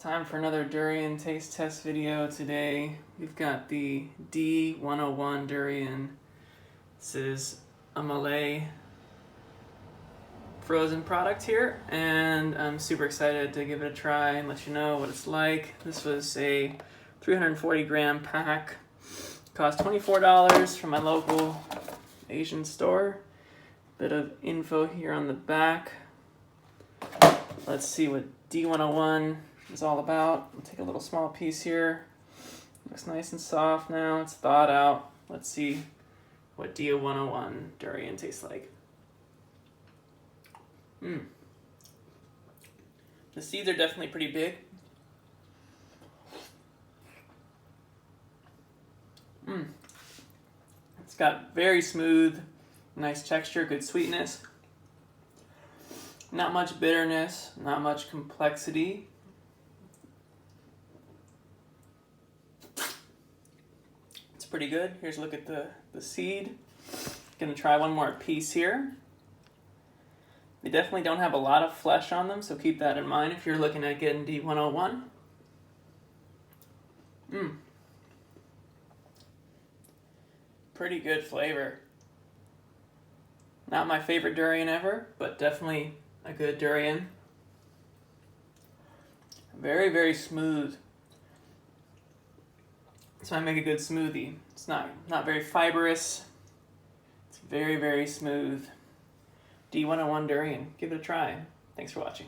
Time for another durian taste test video today. We've got the D101 Durian. This is a Malay frozen product here, and I'm super excited to give it a try and let you know what it's like. This was a 340 gram pack. Cost $24 from my local Asian store. Bit of info here on the back. Let's see what D101 is all about. I'll take a little small piece here. Looks nice and soft now. It's thawed out. Let's see what D101 durian tastes like. The seeds are definitely pretty big. It's got very smooth, nice texture, good sweetness. Not much bitterness, not much complexity. It's pretty good. Here's a look at the seed. Gonna try one more piece here. They definitely don't have a lot of flesh on them, so keep that in mind if you're looking at getting D101. Pretty good flavor. Not my favorite durian ever, but definitely a good durian. Very, very smooth. So I make a good smoothie. It's not very fibrous. It's very, very smooth. D101 Durian. Give it a try. Thanks for watching.